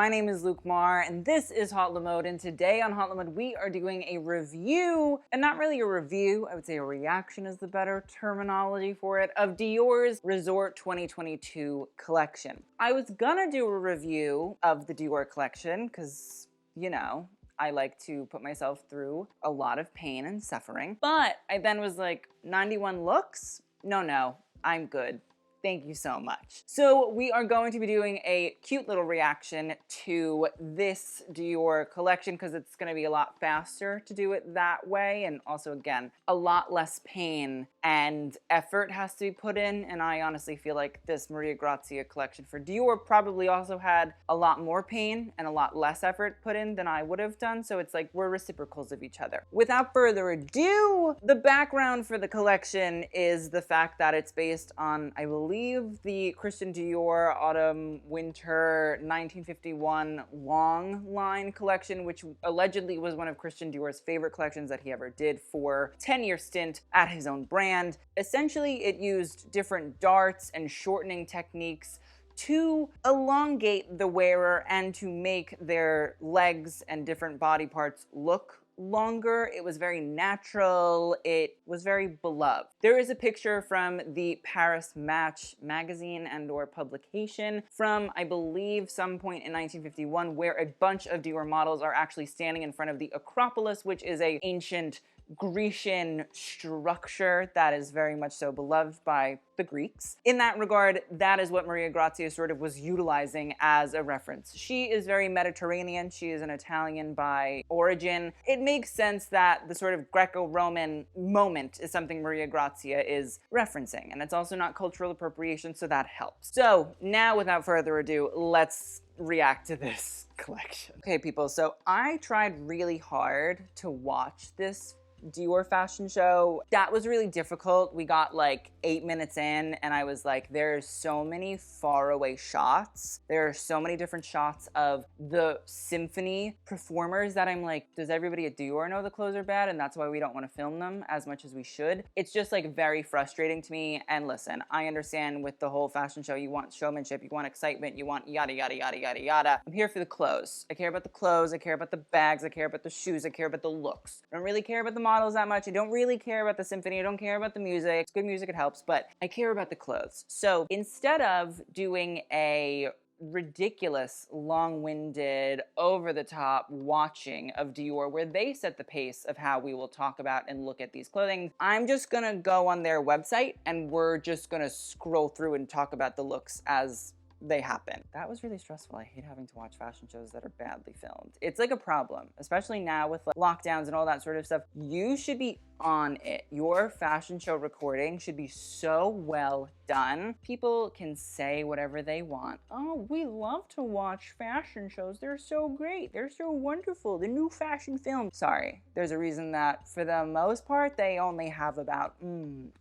My name is Luke Marr, and this is HauteLeMode, and today on HauteLeMode we are doing a review, and not really a review, I would say a reaction is the better terminology for it, of Dior's Resort 2022 collection. I was gonna do a review of the Dior collection, because, you know, I like to put myself through a lot of pain and suffering, but I then was like, 91 looks? No, I'm good. Thank you so much. So we are going to be doing a cute little reaction to this Dior collection because it's going to be a lot faster to do it that way, and also, again, a lot less pain and effort has to be put in, and I honestly feel like this Maria Grazia collection for Dior probably also had a lot more pain and a lot less effort put in than I would have done, so it's like we're reciprocals of each other. Without further ado, the background for the collection is the fact that it's based on, I believe, the Christian Dior Autumn Winter 1951 long line collection, which allegedly was one of Christian Dior's favorite collections that he ever did for a 10-year stint at his own brand. Essentially, it used different darts and shortening techniques to elongate the wearer and to make their legs and different body parts look longer. It was very natural. It was very beloved. There is a picture from the Paris Match magazine and or publication from, I believe, some point in 1951 where a bunch of Dior models are actually standing in front of the Acropolis, which is an ancient Grecian structure that is very much so beloved by the Greeks. In that regard, that is what Maria Grazia sort of was utilizing as a reference. She is very Mediterranean. She is an Italian by origin. It makes sense that the sort of Greco-Roman moment is something Maria Grazia is referencing, and it's also not cultural appropriation, so that helps. So now, without further ado, let's react to this collection. Okay, people, so I tried really hard to watch this Dior fashion show. That was really difficult. We got like 8 minutes in and I was like, there's so many faraway shots. There are so many different shots of the symphony performers that I'm like, does everybody at Dior know the clothes are bad and that's why we don't want to film them as much as we should? It's just like very frustrating to me. And listen, I understand with the whole fashion show, you want showmanship, you want excitement, you want yada, yada, yada, yada, yada. I'm here for the clothes. I care about the clothes. I care about the bags. I care about the shoes. I care about the looks. I don't really care about the models that much. I don't really care about the symphony. I don't care about the music. It's good music, it helps, but I care about the clothes. So instead of doing a ridiculous, long-winded, over-the-top watching of Dior where they set the pace of how we will talk about and look at these clothing, I'm just gonna go on their website and we're just gonna scroll through and talk about the looks as they happen. That was really stressful. I hate having to watch fashion shows that are badly filmed. It's like a problem, especially now with like lockdowns and all that sort of stuff. You should be on it. Your fashion show recording should be so well done. People can say whatever they want. Oh, we love to watch fashion shows. They're so great. They're so wonderful. The new fashion film. Sorry, there's a reason that for the most part, they only have about,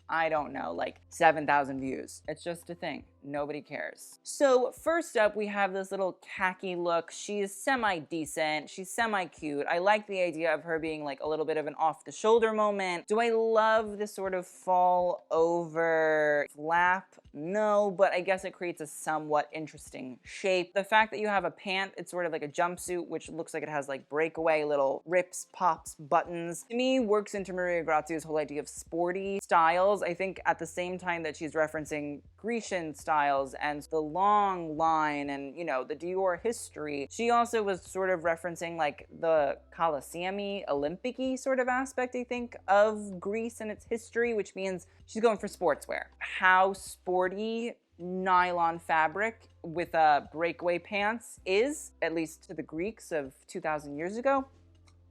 I don't know, like 7,000 views. It's just a thing. Nobody cares. So first up, we have this little khaki look. She's semi-decent. She's semi-cute. I like the idea of her being like a little bit of an off-the-shoulder moment. Do I love this sort of fall over flap? No, but I guess it creates a somewhat interesting shape. The fact that you have a pant, it's sort of like a jumpsuit, which looks like it has like breakaway little rips, pops, buttons, to me works into Maria Grazia's whole idea of sporty styles. I think at the same time that she's referencing Grecian styles and the long line and, you know, the Dior history, she also was sort of referencing like the Colosseum-y, Olympic-y sort of aspect, I think, of Greece and its history, which means she's going for sportswear. How sporty nylon fabric with breakaway pants is, at least to the Greeks of 2,000 years ago,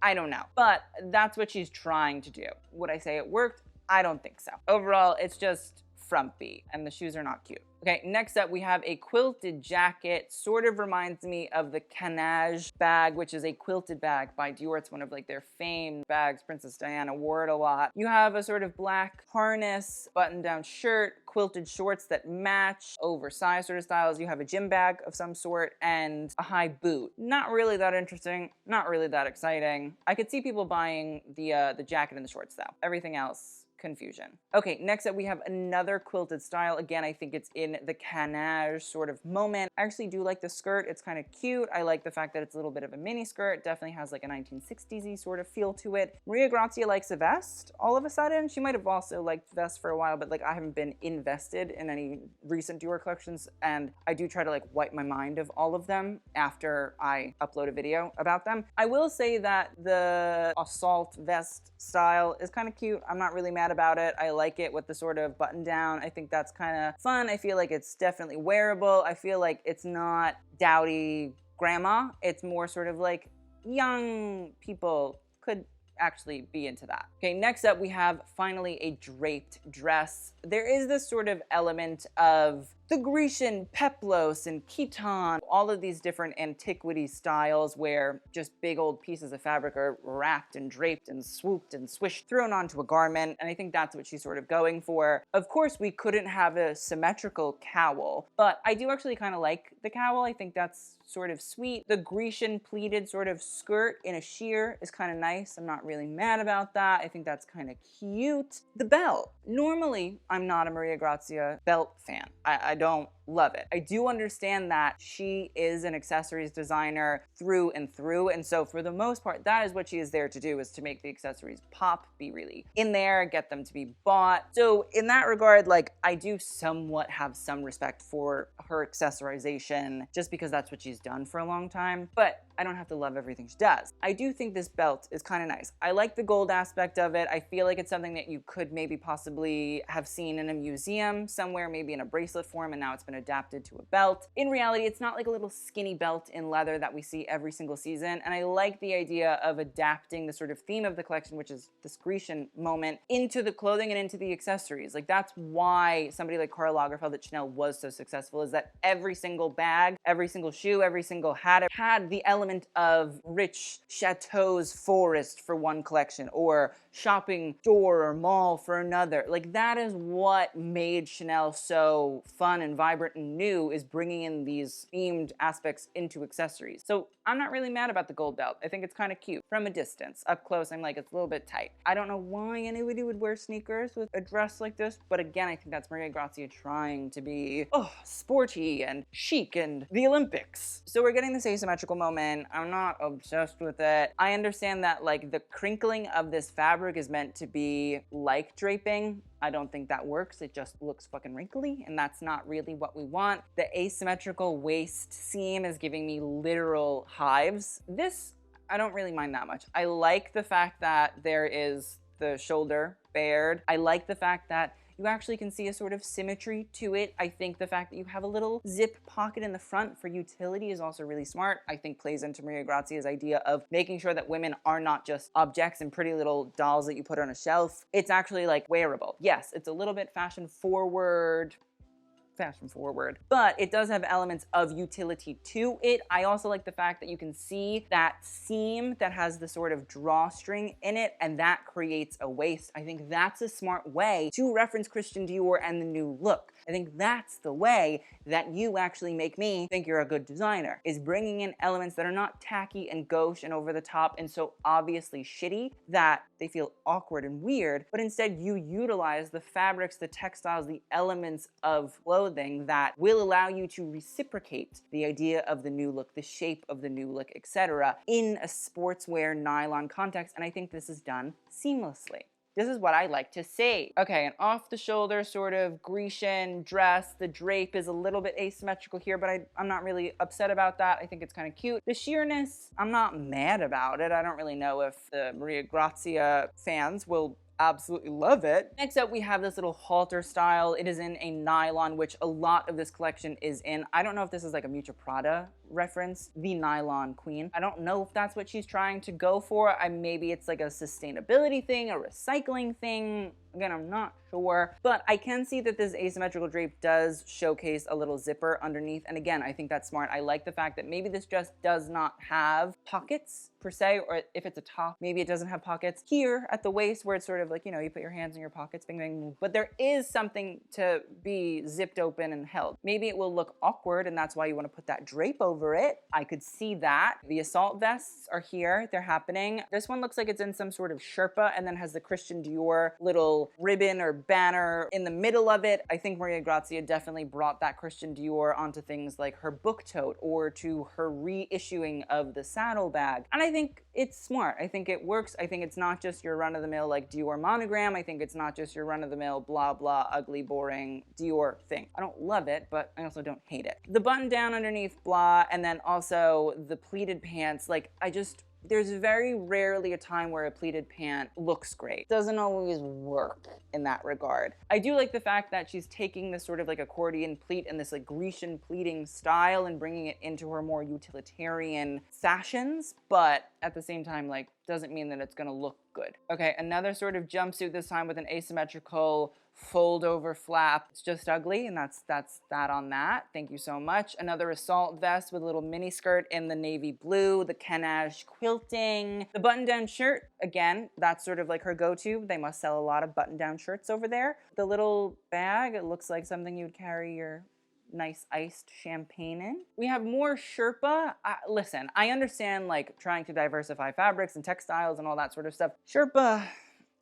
I don't know. But that's what she's trying to do. Would I say it worked? I don't think so. Overall, it's just frumpy, and the shoes are not cute. Okay, next up we have a quilted jacket. Sort of reminds me of the Cannage bag, which is a quilted bag by Dior. It's one of like their famed bags. Princess Diana wore it a lot. You have a sort of black harness, button-down shirt, quilted shorts that match, oversized sort of styles. You have a gym bag of some sort and a high boot. Not really that interesting, not really that exciting. I could see people buying the jacket and the shorts though. Everything else, confusion. Okay, next up we have another quilted style. Again, I think it's in the Cannage sort of moment. I actually do like the skirt. It's kind of cute. I like the fact that it's a little bit of a mini skirt. Definitely has like a 1960s-y sort of feel to it. Maria Grazia likes a vest all of a sudden. She might have also liked vests for a while, but like I haven't been invested in any recent Dior collections, and I do try to like wipe my mind of all of them after I upload a video about them. I will say that the assault vest style is kind of cute. I'm not really mad about it. I like it with the sort of button down. I think that's kind of fun. I feel like it's definitely wearable. I feel like it's not dowdy grandma. It's more sort of like young people could actually be into that. Okay, next up we have finally a draped dress. There is this sort of element of the Grecian Peplos and Chito, all of these different antiquity styles where just big old pieces of fabric are wrapped and draped and swooped and swished, thrown onto a garment, and I think that's what she's sort of going for. Of course, we couldn't have a symmetrical cowl, but I do actually kind of like the cowl. I think that's sort of sweet. The Grecian pleated sort of skirt in a sheer is kind of nice. I'm not really mad about that. I think that's kind of cute. The belt. Normally, I'm not a Maria Grazia belt fan. I don't love it. I do understand that she is an accessories designer through and through, and so for the most part, that is what she is there to do, is to make the accessories pop, be really in there, get them to be bought. So in that regard, like, I do somewhat have some respect for her accessorization, just because that's what she's done for a long time, but I don't have to love everything she does. I do think this belt is kind of nice. I like the gold aspect of it. I feel like it's something that you could maybe possibly have seen in a museum somewhere, maybe in a bracelet form, and now it's been adapted to a belt. In reality, it's not like a little skinny belt in leather that we see every single season, and I like the idea of adapting the sort of theme of the collection, which is this Grecian moment, into the clothing and into the accessories. Like, that's why somebody like Karl Lagerfeld at Chanel was so successful, is that every single bag, every single shoe, every single hat had the element of rich chateau's forest for one collection, or shopping store or mall for another. Like, that is what made Chanel so fun and vibrant and new, is bringing in these themed aspects into accessories. So I'm not really mad about the gold belt. I think it's kind of cute. From a distance, up close, I'm like, it's a little bit tight. I don't know why anybody would wear sneakers with a dress like this, but again, I think that's Maria Grazia trying to be, sporty and chic and the Olympics. So we're getting this asymmetrical moment. I'm not obsessed with it. I understand that, like, the crinkling of this fabric is meant to be like draping. I don't think that works. It just looks fucking wrinkly, and that's not really what we want. The asymmetrical waist seam is giving me literal hives. This, I don't really mind that much. I like the fact that there is the shoulder bared. I like the fact that you actually can see a sort of symmetry to it. I think the fact that you have a little zip pocket in the front for utility is also really smart. I think plays into Maria Grazia's idea of making sure that women are not just objects and pretty little dolls that you put on a shelf. It's actually like wearable. Yes, it's a little bit fashion forward, but it does have elements of utility to it. I also like the fact that you can see that seam that has the sort of drawstring in it, and that creates a waist. I think that's a smart way to reference Christian Dior and the new look. I think that's the way that you actually make me think you're a good designer, is bringing in elements that are not tacky and gauche and over the top and so obviously shitty that they feel awkward and weird, but instead you utilize the fabrics, the textiles, the elements of clothing that will allow you to reciprocate the idea of the new look, the shape of the new look, etc., in a sportswear nylon context, and I think this is done seamlessly. This is what I like to see. Okay, an off-the-shoulder sort of Grecian dress. The drape is a little bit asymmetrical here, but I'm not really upset about that. I think it's kind of cute. The sheerness, I'm not mad about it. I don't really know if the Maria Grazia fans will absolutely love it. Next up, we have this little halter style. It is in a nylon, which a lot of this collection is in. I don't know if this is like a Miuccia Prada reference, the nylon queen. I don't know if that's what she's trying to go for. Maybe it's like a sustainability thing, a recycling thing. Again, I'm not sure, but I can see that this asymmetrical drape does showcase a little zipper underneath. And again, I think that's smart. I like the fact that maybe this dress does not have pockets per se, or if it's a top, maybe it doesn't have pockets here at the waist where it's sort of like, you know, you put your hands in your pockets, bing, bing, but there is something to be zipped open and held. Maybe it will look awkward and that's why you want to put that drape over over it. I could see that. The assault vests are here. They're happening. This one looks like it's in some sort of Sherpa and then has the Christian Dior little ribbon or banner in the middle of it. I think Maria Grazia definitely brought that Christian Dior onto things like her book tote or to her reissuing of the saddlebag. And I think it's smart. I think it works. I think it's not just your run-of-the-mill like Dior monogram. I think it's not just your run-of-the-mill blah blah ugly boring Dior thing. I don't love it, but I also don't hate it. The button down underneath blah, and then also the pleated pants, like there's very rarely a time where a pleated pant looks great. Doesn't always work in that regard. I do like the fact that she's taking this sort of like accordion pleat and this like Grecian pleating style and bringing it into her more utilitarian fashions, but at the same time, like, doesn't mean that it's gonna look good. Okay, another sort of jumpsuit, this time with an asymmetrical fold over flap. It's just ugly, and that's that on that. Thank you so much. Another assault vest with a little mini skirt in the navy blue, the Cannage quilting. The button-down shirt, again, that's sort of like her go-to. They must sell a lot of button-down shirts over there. The little bag, it looks like something you'd carry your nice iced champagne in. We have more Sherpa. Listen, I understand like trying to diversify fabrics and textiles and all that sort of stuff. Sherpa,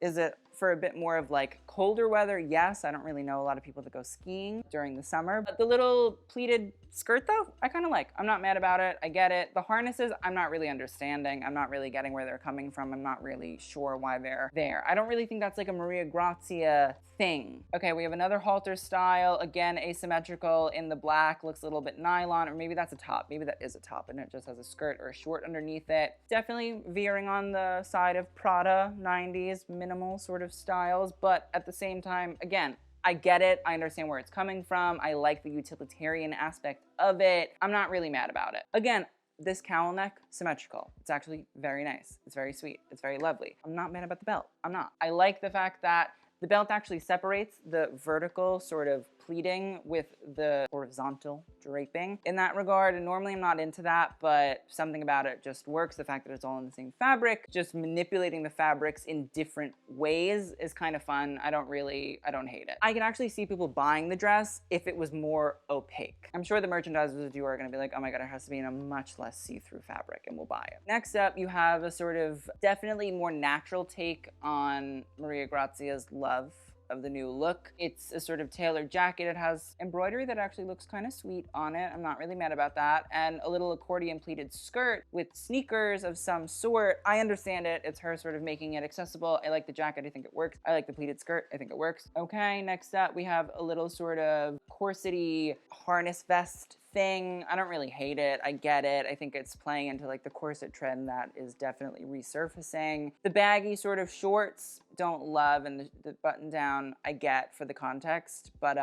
is it for a bit more of like colder weather? Yes, I don't really know a lot of people that go skiing during the summer, but the little pleated skirt though, I kind of like. I'm not mad about it. I get it. The harnesses, I'm not really understanding. I'm not really getting where they're coming from. I'm not really sure why they're there. I don't really think that's like a Maria Grazia thing. Okay, we have another halter style. Again, asymmetrical in the black, looks a little bit nylon, or maybe that's a top. Maybe that is a top and it just has a skirt or a short underneath it. Definitely veering on the side of Prada 90s minimal sort of styles, but at the same time, again, I get it. I understand where it's coming from. I like the utilitarian aspect of it. I'm not really mad about it. Again, this cowl neck, symmetrical. It's actually very nice. It's very sweet. It's very lovely. I'm not mad about the belt. I'm not. I like the fact that the belt actually separates the vertical sort of pleating with the horizontal draping in that regard. And normally I'm not into that, but something about it just works. The fact that it's all in the same fabric, just manipulating the fabrics in different ways is kind of fun. I don't hate it. I can actually see people buying the dress if it was more opaque. I'm sure the merchandisers of Dior are gonna be like, oh my God, it has to be in a much less see-through fabric, and we'll buy it. Next up, you have a sort of definitely more natural take on Maria Grazia's love of the new look. It's a sort of tailored jacket. It has embroidery that actually looks kind of sweet on it. I'm not really mad about that. And a little accordion pleated skirt with sneakers of some sort. I understand it. It's her sort of making it accessible. I like the jacket. I think it works. I like the pleated skirt. I think it works. Okay, next up we have a little sort of corsety harness vest thing. I don't really hate it. I get it. I think it's playing into like the corset trend that is definitely resurfacing. The baggy sort of shorts, don't love, and the button down I get for the context, but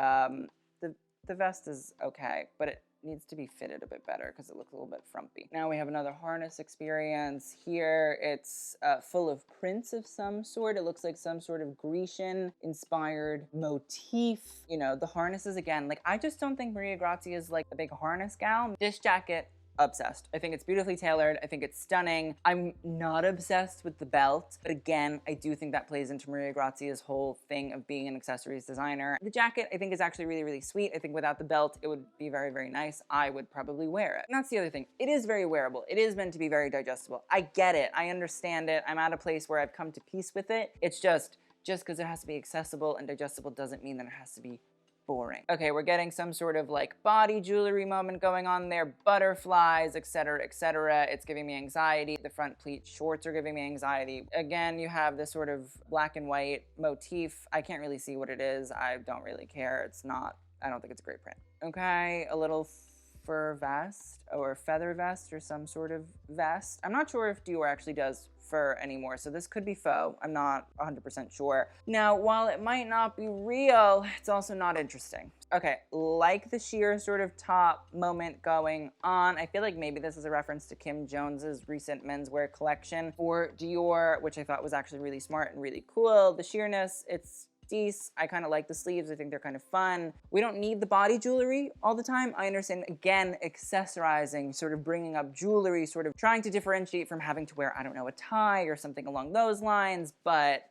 the vest is okay, but it needs to be fitted a bit better because it looks a little bit frumpy. Now we have another harness experience here. It's full of prints of some sort. It looks like some sort of Grecian inspired motif. You know, the harnesses again, like I just don't think Maria Grazia is like a big harness gal. This jacket, obsessed. I think it's beautifully tailored. I think it's stunning. I'm not obsessed with the belt, but again, I do think that plays into Maria Grazia's whole thing of being an accessories designer. The jacket, I think, is actually really, really sweet. I think without the belt, it would be very, very nice. I would probably wear it. And that's the other thing. It is very wearable. It is meant to be very digestible. I get it. I understand it. I'm at a place where I've come to peace with it. It's just because it has to be accessible and digestible doesn't mean that it has to be boring. Okay, we're getting some sort of like body jewelry moment going on there, butterflies, etc., etc. It's giving me anxiety. The front pleat shorts are giving me anxiety. Again, you have this sort of black and white motif. I can't really see what it is. I don't really care. It's not, I don't think it's a great print. Okay, a little fur vest or feather vest or some sort of vest. I'm not sure if Dior actually does fur anymore, so this could be faux. I'm not 100% sure. Now, while it might not be real, it's also not interesting. Okay, like the sheer sort of top moment going on. I feel like maybe this is a reference to Kim Jones's recent menswear collection for Dior, which I thought was actually really smart and really cool. The sheerness, it's decent. I kind of like the sleeves. I think they're kind of fun. We don't need the body jewelry all the time. I understand, again, accessorizing, sort of bringing up jewelry, sort of trying to differentiate from having to wear, I don't know, a tie or something along those lines, but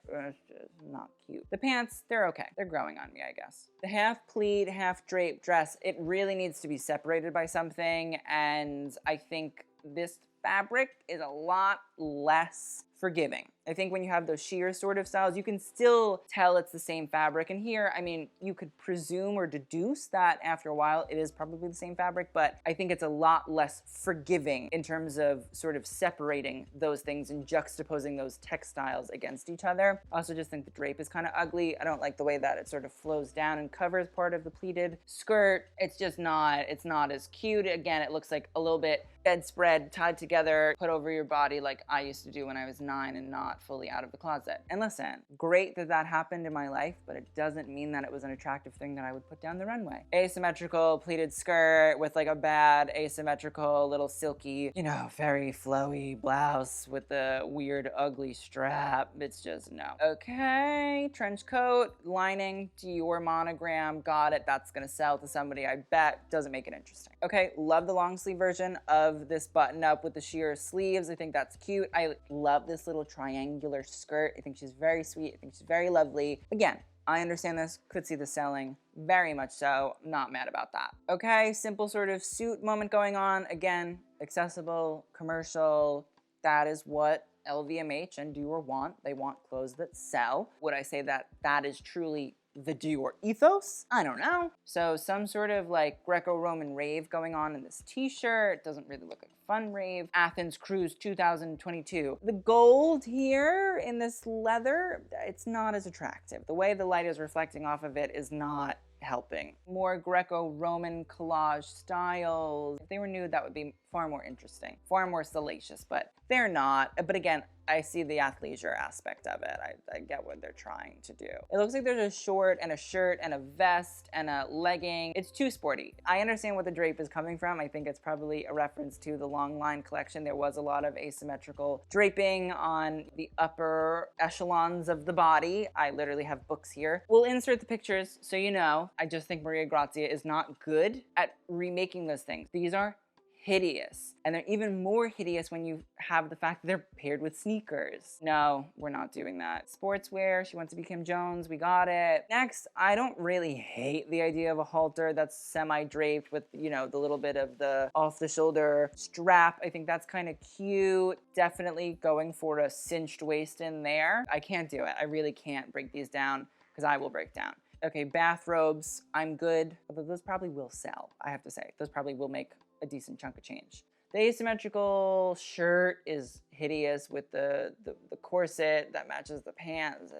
not cute. The pants, they're okay. They're growing on me, I guess. The half pleat, half drape dress, it really needs to be separated by something, and I think this fabric is a lot less forgiving. I think when you have those sheer sort of styles, you can still tell it's the same fabric. And here, I mean, you could presume or deduce that after a while it is probably the same fabric, but I think it's a lot less forgiving in terms of sort of separating those things and juxtaposing those textiles against each other. I also just think the drape is kind of ugly. I don't like the way that it sort of flows down and covers part of the pleated skirt. It's just not, it's not as cute. Again, it looks like a little bit bedspread tied together, put over your body like I used to do when I was 9 and not fully out of the closet. And listen, great that that happened in my life, but it doesn't mean that it was an attractive thing that I would put down the runway. Asymmetrical pleated skirt with like a bad asymmetrical little silky, you know, very flowy blouse with the weird ugly strap. It's just no. Okay, trench coat, lining, Dior monogram, got it. That's gonna sell to somebody, I bet. Doesn't make it interesting. Okay, love the long sleeve version of this button up with the sheer sleeves. I think that's cute. I love this little triangular skirt. I think she's very sweet. I think she's very lovely. Again, I understand this, could see the selling, very much so, not mad about that. Okay, simple sort of suit moment going on. Again, accessible, commercial, that is what LVMH and Dior want. They want clothes that sell. Would I say that that is truly the Dior ethos? I don't know. So some sort of like Greco-Roman rave going on in this t-shirt. Doesn't really look like a fun rave. Athens Cruise 2022. The gold here in this leather, it's not as attractive. The way the light is reflecting off of it is not helping. More Greco-Roman collage styles. If they were nude, that would be far more interesting, far more salacious, but they're not. But again, I see the athleisure aspect of it. I get what they're trying to do. It looks like there's a short and a shirt and a vest and a legging. It's too sporty. I understand what the drape is coming from. I think it's probably a reference to the long line collection. There was a lot of asymmetrical draping on the upper echelons of the body. I literally have books here. We'll insert the pictures so you know. I just think Maria Grazia is not good at remaking those things. These are hideous. And they're even more hideous when you have the fact that they're paired with sneakers. No, we're not doing that. Sportswear, she wants to be Kim Jones, we got it. Next, I don't really hate the idea of a halter that's semi-draped with, you know, the little bit of the off-the-shoulder strap. I think that's kind of cute. Definitely going for a cinched waist in there. I can't do it. I really can't break these down because I will break down. Okay, bathrobes, I'm good. Although those probably will sell, I have to say. Those probably will make a decent chunk of change. The asymmetrical shirt is hideous with the corset that matches the pants.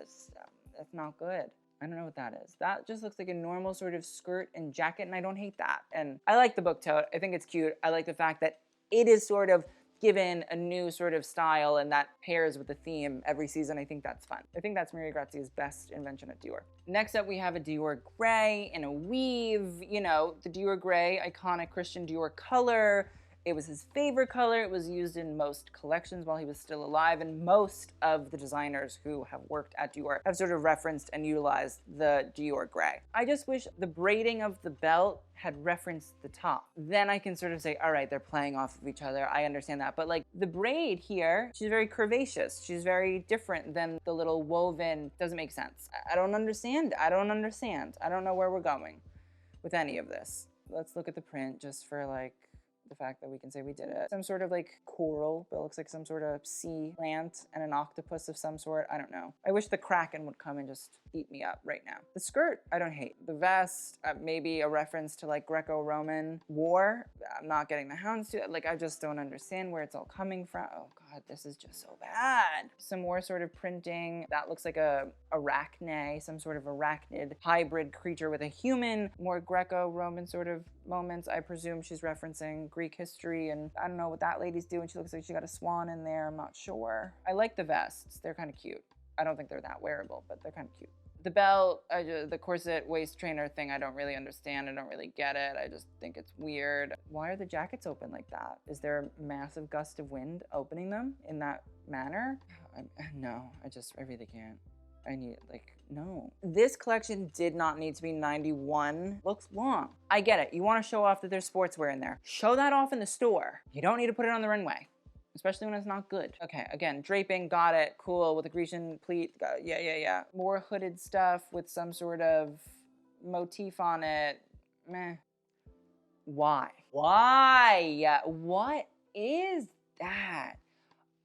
That's not good. I don't know what that is. That just looks like a normal sort of skirt and jacket, and I don't hate that. And I like the book tote. I think it's cute. I like the fact that it is sort of given a new sort of style and that pairs with the theme every season. I think that's fun. I think that's Maria Grazia's best invention at Dior. Next up, we have a Dior Gray in a weave. You know, the Dior Gray, iconic Christian Dior color. It was his favorite color. It was used in most collections while he was still alive, and most of the designers who have worked at Dior have sort of referenced and utilized the Dior Gray. I just wish the braiding of the belt had referenced the top. Then I can sort of say, all right, they're playing off of each other. I understand that. But like the braid here, she's very curvaceous. She's very different than the little woven. Doesn't make sense. I don't understand. I don't understand. I don't know where we're going with any of this. Let's look at the print just for like the fact that we can say we did it. Some sort of like coral, but it looks like some sort of sea plant and an octopus of some sort. I don't know. I wish the Kraken would come and just eat me up right now. The skirt, I don't hate. The vest, maybe a reference to like Greco-Roman war. I'm not getting the houndstooth. Like, I just don't understand where it's all coming from. Oh God, this is just so bad. Some more sort of printing. That looks like a arachne, some sort of arachnid hybrid creature with a human. More Greco-Roman sort of moments. I presume she's referencing Greek history, and I don't know what that lady's doing. She looks like she got a swan in there. I'm not sure. I like the vests. They're kind of cute. I don't think they're that wearable, but they're kind of cute. The belt, the corset waist trainer thing, I don't really understand. I don't really get it. I just think it's weird. Why are the jackets open like that? Is there a massive gust of wind opening them in that manner? No, I really can't. I need, like, no. This collection did not need to be 91. Looks long. I get it. You want to show off that there's sportswear in there. Show that off in the store. You don't need to put it on the runway. especially when it's not good. Okay, again, draping, got it, cool, with a Grecian pleat, got it. Yeah. More hooded stuff with some sort of motif on it, meh. Why? What is that?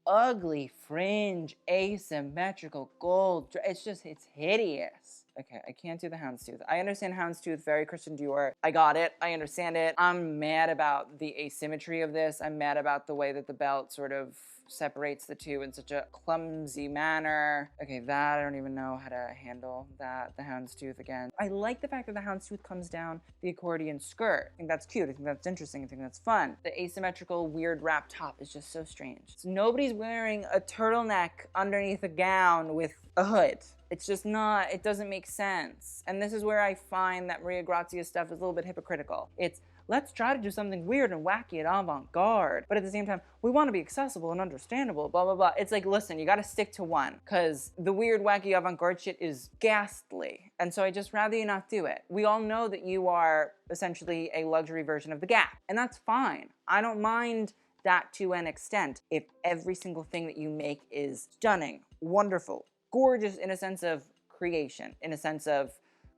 Ugly fringe, asymmetrical gold. It's hideous. Okay, I can't do the houndstooth. I understand houndstooth, very Christian Dior. I got it, I understand it. I'm mad about the asymmetry of this. I'm mad about the way that the belt sort of separates the two in such a clumsy manner. Okay, that I don't even know how to handle that. The houndstooth again. I like the fact that the houndstooth comes down the accordion skirt. I think that's cute. I think that's interesting. I think that's fun. The asymmetrical weird wrap top is just so strange. So nobody's wearing a turtleneck underneath a gown with a hood. It's just not, it doesn't make sense. And this is where I find that Maria Grazia's stuff is a little bit hypocritical. It's, let's try to do something weird and wacky and avant-garde, but at the same time, we want to be accessible and understandable, blah, blah, blah. It's like, listen, you got to stick to one, because the weird, wacky, avant-garde shit is ghastly. And so I just rather you not do it. We all know that you are essentially a luxury version of the Gap, and that's fine. I don't mind that to an extent if every single thing that you make is stunning, wonderful, gorgeous in a sense of creation, in a sense of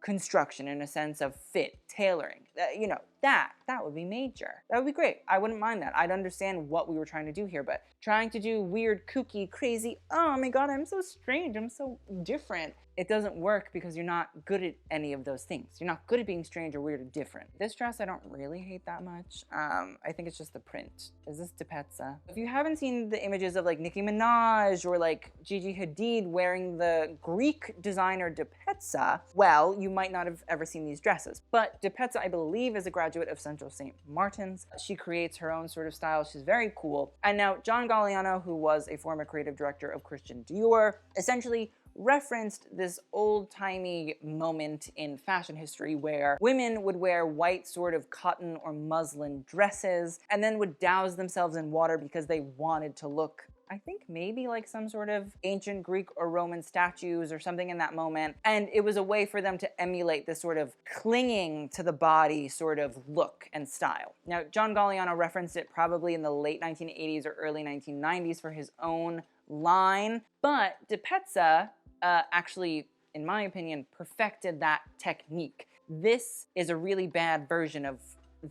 construction, in a sense of fit, tailoring, you know, that would be major. That would be great. I wouldn't mind that. I'd understand what we were trying to do here, but trying to do weird, kooky, crazy, oh my God, I'm so strange, I'm so different. It doesn't work because you're not good at any of those things. You're not good at being strange or weird or different. This dress I don't really hate that much. I think it's just the print. Is this Petsa? If you haven't seen the images of like Nicki Minaj or like Gigi Hadid wearing the Greek designer Petsa, well, you might not have ever seen these dresses. But Petsa, I believe, is a graduate of Central St. Martin's. She creates her own sort of style. She's very cool. And now John Gagliano, who was a former creative director of Christian Dior, essentially referenced this old-timey moment in fashion history where women would wear white sort of cotton or muslin dresses and then would douse themselves in water because they wanted to look, I think maybe like some sort of ancient Greek or Roman statues or something in that moment. And it was a way for them to emulate this sort of clinging to the body sort of look and style. Now, John Galliano referenced it probably in the late 1980s or early 1990s for his own line, but Petsa actually, in my opinion, perfected that technique. This is a really bad version of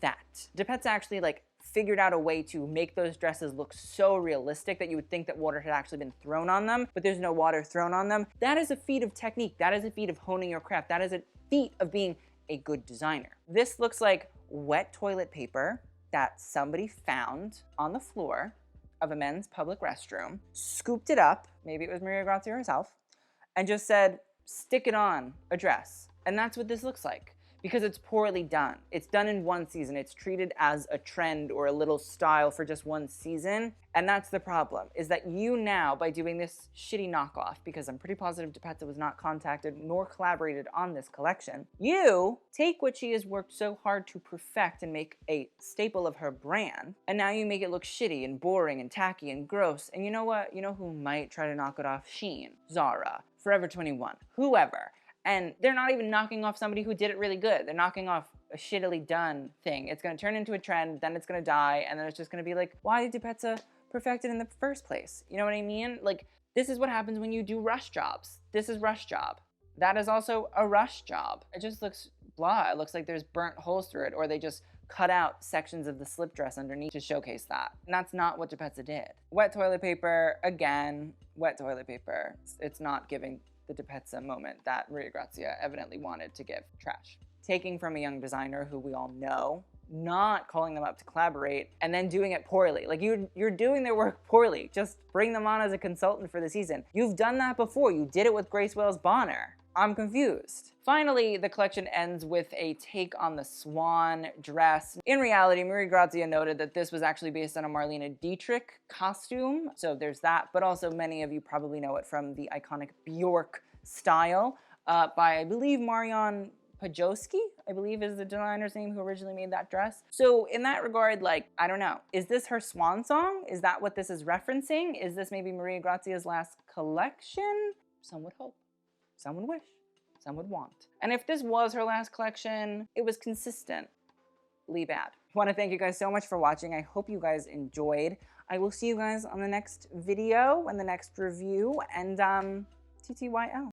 that. Petsa actually like figured out a way to make those dresses look so realistic that you would think that water had actually been thrown on them, but there's no water thrown on them. That is a feat of technique. That is a feat of honing your craft. That is a feat of being a good designer. This looks like wet toilet paper that somebody found on the floor of a men's public restroom, scooped it up, maybe it was Maria Grazia herself, and just said, stick it on a dress. And that's what this looks like, because it's poorly done. It's done in one season. It's treated as a trend or a little style for just one season. And that's the problem, is that you now, by doing this shitty knockoff, because I'm pretty positive Petsa was not contacted nor collaborated on this collection, you take what she has worked so hard to perfect and make a staple of her brand, and now you make it look shitty and boring and tacky and gross. And you know what? You know who might try to knock it off? Shein, Zara, Forever 21, whoever. And they're not even knocking off somebody who did it really good. They're knocking off a shittily done thing. It's gonna turn into a trend, then it's gonna die, and then it's just gonna be like, why did Petsa perfect it in the first place? You know what I mean? Like, this is what happens when you do rush jobs. This is rush job. That is also a rush job. It just looks blah. It looks like there's burnt holes through it, or they just cut out sections of the slip dress underneath to showcase that. And that's not what Petsa did. Wet toilet paper, again, wet toilet paper. It's not giving the Petsa moment that Maria Grazia evidently wanted to give. Trash. Taking from a young designer who we all know, not calling them up to collaborate, and then doing it poorly. Like, you're doing their work poorly. Just bring them on as a consultant for the season. You've done that before. You did it with Grace Wales Bonner. I'm confused. Finally, the collection ends with a take on the swan dress. In reality, Maria Grazia noted that this was actually based on a Marlene Dietrich costume, so there's that, but also many of you probably know it from the iconic Björk style by, I believe, Marion Pajowski, I believe is the designer's name who originally made that dress. So in that regard, like, I don't know. Is this her Swan Song? Is that what this is referencing? Is this maybe Maria Grazia's last collection? Some would hope. Some would wish, some would want. And if this was her last collection, it was consistently bad. I want to thank you guys so much for watching. I hope you guys enjoyed. I will see you guys on the next video and the next review, and TTYL.